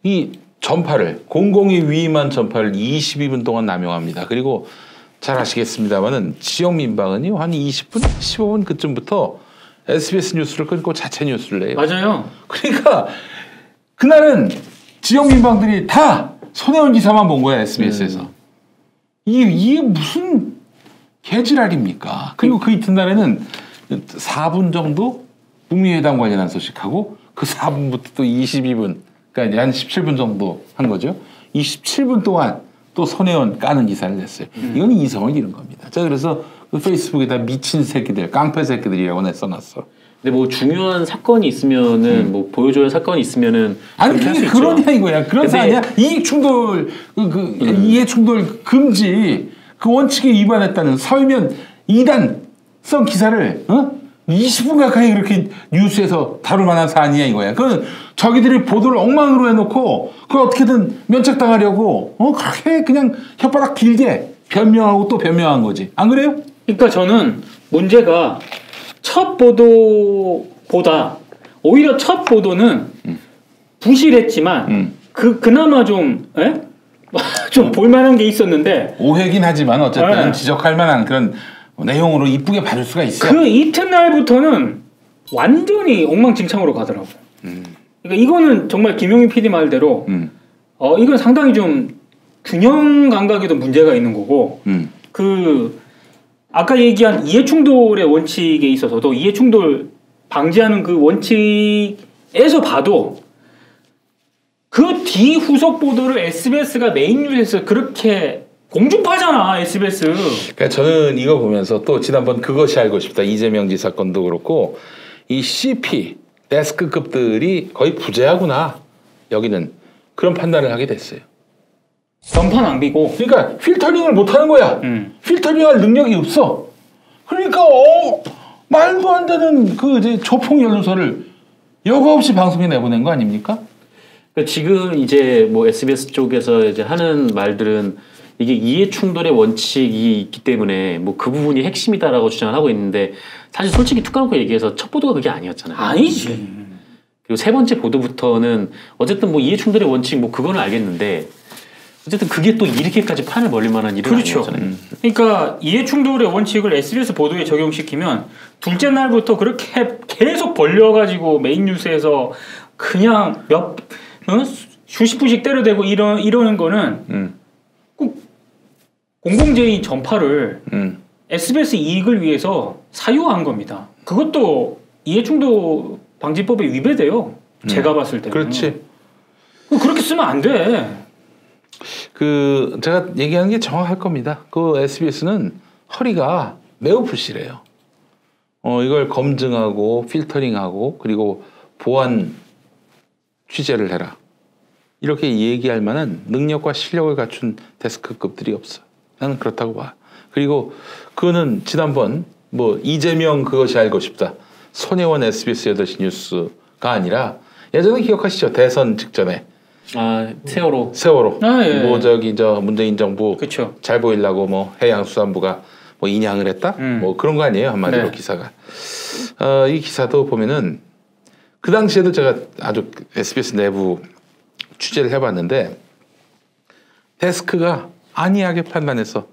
이 전파를 공공이 위임한 전파를 22분 동안 남용합니다. 그리고 잘 아시겠습니다만은 지역 민방은요 한 20분, 15분 그쯤부터 SBS 뉴스를 끊고 자체 뉴스를 내요. 맞아요. 그러니까 그날은 지역 민방들이 다 손혜원 기사만 본 거야 SBS에서. 이게 무슨 개지랄입니까? 그리고 그 이튿날에는 4분 정도 북미회담 관련한 소식하고 그 4분부터 또 22분, 그러니까 한 17분 정도 한 거죠. 27분 동안 또 손혜원 까는 기사를 냈어요. 이건 이성을 잃은 겁니다. 자, 그래서 그 페이스북에다 미친 새끼들, 깡패 새끼들이라고 써놨어. 근데 뭐 중요한 사건이 있으면은 뭐 보여줘야 할 사건이 있으면은 아니 그게 그러냐 이거야. 그런 거 아니야? 이익 충돌 이해 충돌 금지 그 원칙에 위반했다는 사회면 2단성 기사를 20분 가까이 그렇게 뉴스에서 다룰 만한 사안이야 이거야. 그건 자기들이 보도를 엉망으로 해놓고 그걸 어떻게든 면책당하려고 그렇게 그냥 혓바닥 길게 변명하고 또 변명한 거지. 안 그래요? 그러니까 저는 문제가 첫 보도보다 오히려 첫 보도는 부실했지만 그나마 좀 볼만한 게 있었는데 오해긴 하지만 어쨌든 지적할 만한 그런 내용으로 이쁘게 봐줄 수가 있어요. 그 이튿날부터는 완전히 엉망진창으로 가더라고. 그러니까 이거는 정말 김용희 PD 말대로 이건 상당히 좀 균형 감각에도 문제가 있는 거고 그 아까 얘기한 이해충돌의 원칙에 있어서도 이해충돌 방지하는 그 원칙에서 봐도 그 뒤 후속 보도를 SBS가 메인 뉴스에서 그렇게 공중파잖아 SBS. 그러니까 저는 이거 보면서 또 지난번 그것이 알고 싶다 이재명 지사 건도 그렇고 이 CP 데스크급들이 거의 부재하구나 여기는 그런 판단을 하게 됐어요. 전파 낭비고. 그러니까 필터링을 못하는 거야. 필터링할 능력이 없어. 그러니까 말도 안 되는 그 이제 조폭 연루서를 여과 없이 방송에 내보낸 거 아닙니까? 그러니까 지금 이제 뭐 SBS 쪽에서 이제 하는 말들은 이게 이해 충돌의 원칙이 있기 때문에 뭐 그 부분이 핵심이다라고 주장을 하고 있는데 사실 솔직히 툭 까놓고 얘기해서 첫 보도가 그게 아니었잖아요. 아니지. 그리고 세 번째 보도부터는 어쨌든 뭐 이해충돌의 원칙 뭐 그거는 알겠는데 어쨌든 그게 또 이렇게까지 판을 벌릴 만한 일은 그렇죠. 아니잖아요. 그러니까 이해충돌의 원칙을 SBS 보도에 적용시키면 둘째 날부터 그렇게 계속 벌려가지고 메인 뉴스에서 그냥 수십 분씩 때려대고 이러는 거는 꼭 공공재의 전파를 SBS 이익을 위해서 사유화한 겁니다. 그것도 이해충돌 방지법에 위배돼요. 제가 봤을 때는. 그렇지. 그렇게 쓰면 안 돼. 제가 얘기하는 게 정확할 겁니다. 그 SBS는 허리가 매우 불실해요. 이걸 검증하고 필터링하고 그리고 보안 취재를 해라. 이렇게 얘기할 만한 능력과 실력을 갖춘 데스크급들이 없어. 나는 그렇다고 봐. 그리고 그거는 지난번 뭐 이재명 그것이 알고 싶다. 손혜원 SBS 8시 뉴스가 아니라 예전에 기억하시죠? 대선 직전에. 세월호. 예. 뭐 문재인 정부 그쵸. 잘 보이려고 뭐 해양수산부가 뭐 인양을 했다? 뭐 그런 거 아니에요? 한마디로. 네. 기사가. 이 기사도 보면은 그 당시에도 제가 아주 SBS 내부 취재를 해봤는데 데스크가 안이하게 판단해서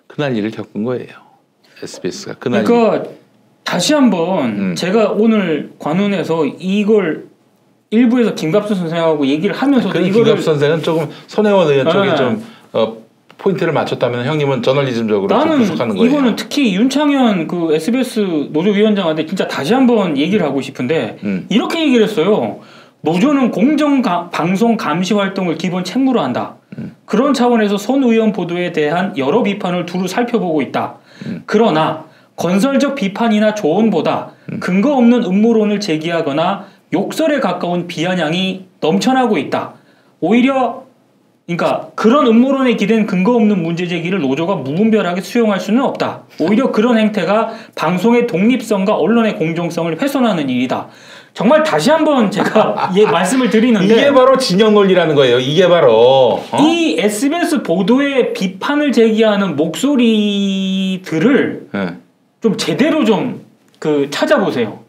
그날 일을 겪은 거예요. SBS가 그날. 그러니까 다시 한번 제가 오늘 관훈에서 이걸 일부에서 김갑수 선생하고 얘기를 하면서도 김갑수 선생은 조금 손혜원 의원 쪽에 좀 포인트를 맞췄다면 형님은 저널리즘적으로 좀 부족하는 거예요. 이거는 특히 윤창현 그 SBS 노조위원장한테 진짜 다시 한번 얘기를 하고 싶은데 이렇게 얘기를 했어요. 노조는 공정방송 감시 활동을 기본 책무로 한다. 그런 차원에서 손 의원 보도에 대한 여러 비판을 두루 살펴보고 있다. 그러나 건설적 비판이나 조언보다 근거 없는 음모론을 제기하거나 욕설에 가까운 비아냥이 넘쳐나고 있다. 오히려 그러니까 그런 음모론에 기댄 근거 없는 문제 제기를 노조가 무분별하게 수용할 수는 없다. 오히려 그런 행태가 방송의 독립성과 언론의 공정성을 훼손하는 일이다. 정말 다시 한번 제가 말씀을 드리는데 이게 바로 진영 논리라는 거예요. 이게 바로 이 SBS 보도에 비판을 제기하는 목소리들을 좀 제대로 좀 찾아보세요.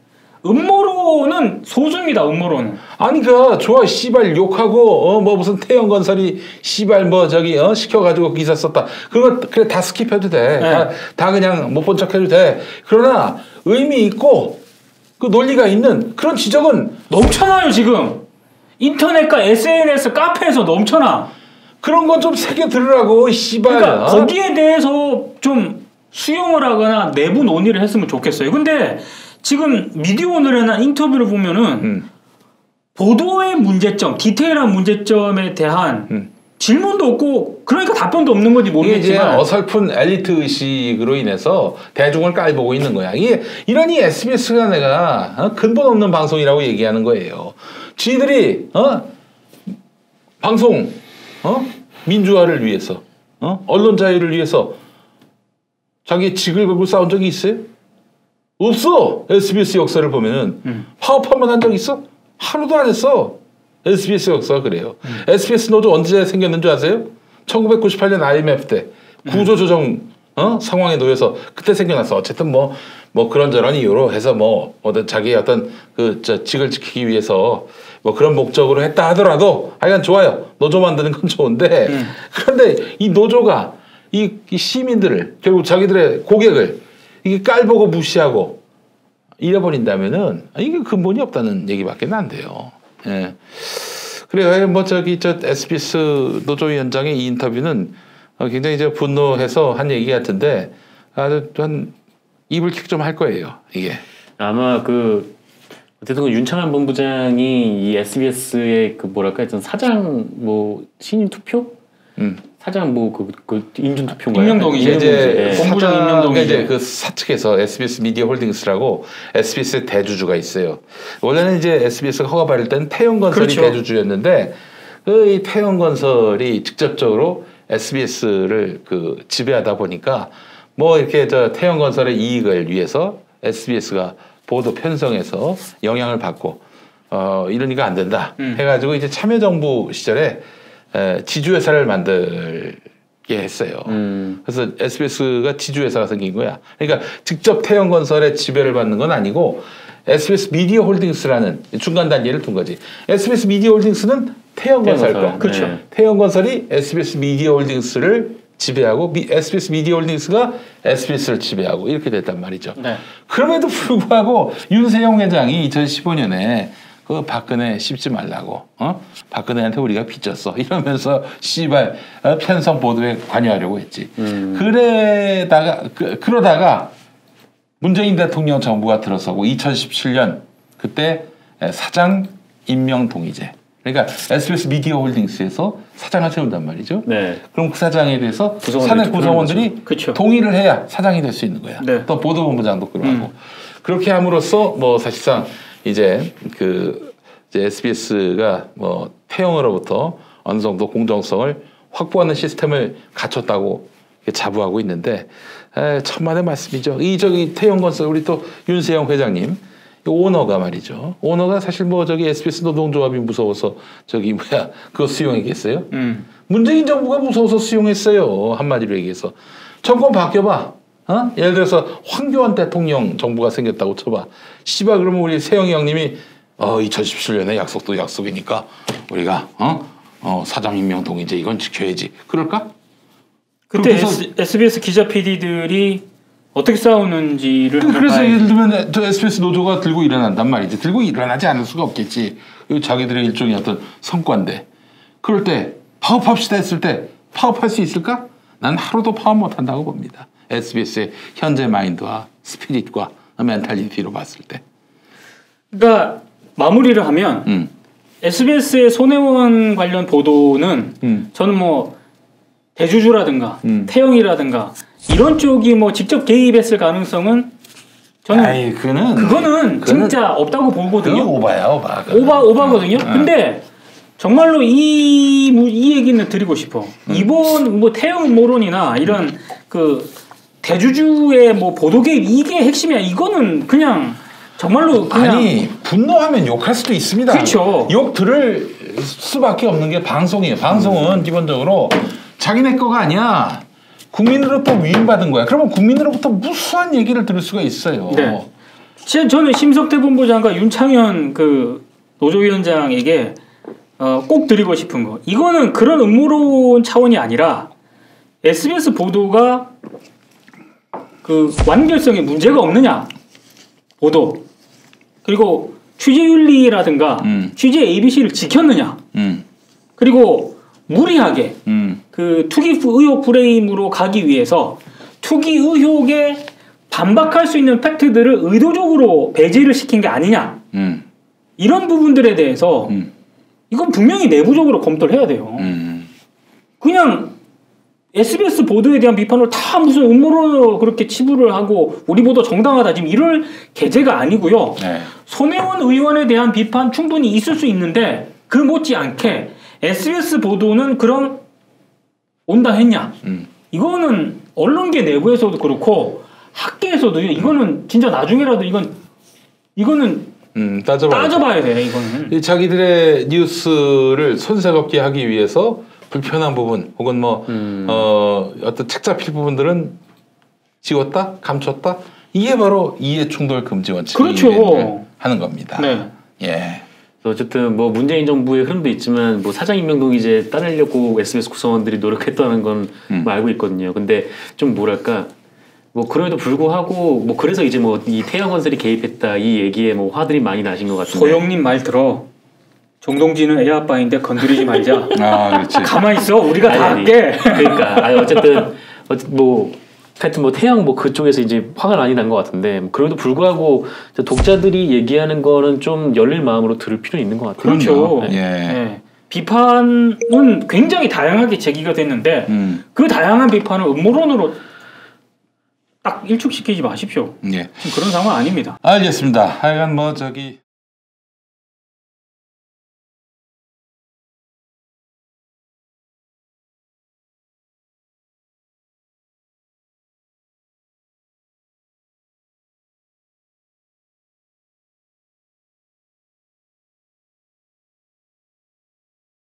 음모론은 소수입니다. 음모론은. 아니 좋아 씨발 욕하고 뭐 무슨 태영건설이 씨발 뭐 시켜가지고 기사 썼다. 그거 그래 다 스킵해도 돼. 네. 다 그냥 못 본 척해도 돼. 그러나 의미 있고 그 논리가 있는 그런 지적은 넘쳐나요. 지금 인터넷과 SNS 카페에서 넘쳐나. 그런 건 좀 새겨 들으라고 씨발. 그러니까 거기에 대해서 좀 수용을 하거나 내부 논의를 했으면 좋겠어요. 근데 지금 미디어오늘에 난 인터뷰를 보면은 보도의 문제점, 디테일한 문제점에 대한 질문도 없고 그러니까 답변도 없는 건지 모르겠지만 이게 이제 어설픈 엘리트 의식으로 인해서 대중을 깔보고 있는 거야. 이러니 SBS가 내가 근본 없는 방송이라고 얘기하는 거예요. 지들이 방송 민주화를 위해서 언론 자유를 위해서 자기 직을 걸고 싸운 적이 있어요? 없어. SBS 역사를 보면은 파업 한번 한 적 있어? 하루도 안 했어. SBS 역사가 그래요. SBS 노조 언제 생겼는 줄 아세요? 1998년 IMF 때 구조조정 상황에 놓여서 그때 생겨났어. 어쨌든 뭐 그런저런 이유로 해서 자기의 어떤 직을 지키기 위해서 뭐 그런 목적으로 했다 하더라도 하여간 좋아요. 노조 만드는 건 좋은데 그런데 이 노조가 이 시민들을 결국 자기들의 고객을 이게 깔보고 무시하고 잃어버린다면은 이게 근본이 없다는 얘기밖에 안 돼요. 예. 그래요. SBS 노조위원장의 이 인터뷰는 굉장히 분노해서 한 얘기 같은데 한 이불킥 좀 할 거예요. 이게 아마 어쨌든 윤창한 본부장이 이 SBS의 사장 신임 투표? 사장 인준 투표인가요? 임명동이죠. 이제 본부장 임명동이죠. 이제 그 사측에서 SBS 미디어 홀딩스라고 SBS 대주주가 있어요. 원래는 이제 SBS가 허가 받을 때는 태영건설이 그렇죠. 대주주였는데 이 태영건설이 직접적으로 SBS를 지배하다 보니까 이렇게 태영건설의 이익을 위해서 SBS가 보도 편성해서 영향을 받고 이러니까 안 된다 해가지고 이제 참여정부 시절에 지주회사를 만들게 했어요. 그래서 SBS가 지주회사가 생긴 거야. 그러니까 직접 태영건설의 지배를 받는 건 아니고 SBS 미디어 홀딩스라는 중간 단계를 둔 거지. SBS 미디어 홀딩스는 태영건설 거. 그렇죠. 네. 태영건설이 SBS 미디어 홀딩스를 지배하고 SBS 미디어 홀딩스가 SBS를 지배하고 이렇게 됐단 말이죠. 네. 그럼에도 불구하고 윤세영 회장이 2015년에 그 박근혜 씹지 말라고 박근혜한테 우리가 빚졌어 이러면서 씨발 편성 보도에 관여하려고 했지. 그러다가 문재인 대통령 정부가 들어서고 2017년 그때 사장 임명 동의제. 그러니까 SBS 미디어 홀딩스에서 사장을 세운단 말이죠. 네. 그럼 그 사장에 대해서 사내 구성원들이 그렇죠. 동의를 해야 사장이 될 수 있는 거야. 네. 또 보도본부장도 그러고 그렇게 함으로써 뭐 사실상 이제 이제 SBS가 뭐 태영으로부터 어느 정도 공정성을 확보하는 시스템을 갖췄다고 자부하고 있는데 천만의 말씀이죠. 저기 태영건설 우리 또 윤세영 회장님. 오너가 말이죠. 오너가 사실 뭐 저기 SBS 노동조합이 무서워서 그거 수용했겠어요? 문재인 정부가 무서워서 수용했어요. 한마디로 얘기해서. 정권 바뀌어봐. 예를 들어서 황교안 대통령 정부가 생겼다고 쳐봐. 씨발 그러면 우리 세영이 형님이 2017년에 약속도 약속이니까 우리가 사장 임명 동의제 이건 지켜야지. 그럴까? 그때 SBS 기자 PD들이 어떻게 싸우는지를 그래서 예를 들면 저 SBS 노조가 들고 일어난단 말이지. 들고 일어나지 않을 수가 없겠지. 자기들의 일종의 어떤 성과인데. 그럴 때 파업합시다 했을 때 파업할 수 있을까? 난 하루도 파업 못한다고 봅니다. SBS의 현재 마인드와 스피릿과 멘탈리티로 봤을 때. 그러니까 마무리를 하면 SBS의 손혜원 관련 보도는 저는 뭐 대주주라든가 태영이라든가 이런 쪽이 뭐 직접 개입했을 가능성은 저는 그거는 진짜 없다고 보거든요. 그게 오바야, 오바. 오바거든요. 근데 정말로 이 얘기는 드리고 싶어. 이번 뭐 태영 음모론이나 이런 그 대주주의 뭐 보도 개입 이게 핵심이야. 이거는 그냥 정말로 그냥 아니 분노하면 욕할 수도 있습니다. 그렇죠. 욕 들을 수밖에 없는 게 방송이에요. 방송은 기본적으로 자기네 거가 아니야. 국민으로부터 위임받은 거야. 그러면 국민으로부터 무수한 얘기를 들을 수가 있어요. 네. 저는 심석태 본부장과 윤창현 그 노조위원장에게 꼭 드리고 싶은 거. 이거는 그런 음모론 차원이 아니라 SBS 보도가 그 완결성에 문제가 없느냐. 보도. 그리고 취재윤리라든가 취재 ABC를 지켰느냐. 그리고 무리하게 그 투기 의혹 프레임으로 가기 위해서 투기 의혹에 반박할 수 있는 팩트들을 의도적으로 배제를 시킨 게 아니냐. 이런 부분들에 대해서 이건 분명히 내부적으로 검토를 해야 돼요. 그냥 SBS 보도에 대한 비판을 다 무슨 음모론으로 그렇게 치부를 하고 우리 보도 정당하다 지금 이럴 계제가 아니고요. 네. 손혜원 의원에 대한 비판 충분히 있을 수 있는데 그 못지않게 SBS 보도는 그럼 온당했냐? 이거는 언론계 내부에서도 그렇고 학계에서도요. 이거는 진짜 나중에라도 이거는 따져봐야 돼. 이거는 자기들의 뉴스를 손색없게 하기 위해서 불편한 부분 혹은 뭐 어떤 책 잡힐 부분들은 지웠다, 감췄다. 이게 바로 이해충돌 금지 원칙이 그렇죠. 하는 겁니다. 네. 예. 어쨌든 뭐 문재인 정부의 흐름도 있지만 뭐 사장 임명 동의제 따내려고 SBS 구성원들이 노력했다는 건 뭐 알고 있거든요. 근데 좀 뭐랄까 뭐 그럼에도 불구하고 뭐 그래서 이제 뭐 이 태영건설이 개입했다 이 얘기에 뭐 화들이 많이 나신 것 같은데. 소영님 말 들어. 정동진은 애 아빠인데 건드리지 말자. 그렇지. 가만히 있어. 우리가 다 할게. 그러니까 어쨌든 뭐 하여튼 뭐 태양 뭐 그쪽에서 이제 화가 많이 난 것 같은데 그래도 불구하고 독자들이 얘기하는 거는 좀 열릴 마음으로 들을 필요 있는 것 같아요. 그렇죠. 네. 네. 비판은 굉장히 다양하게 제기가 됐는데 그 다양한 비판을 음모론으로 딱 일축시키지 마십시오. 예. 지금 그런 상황 아닙니다. 알겠습니다. 하여간 뭐 저기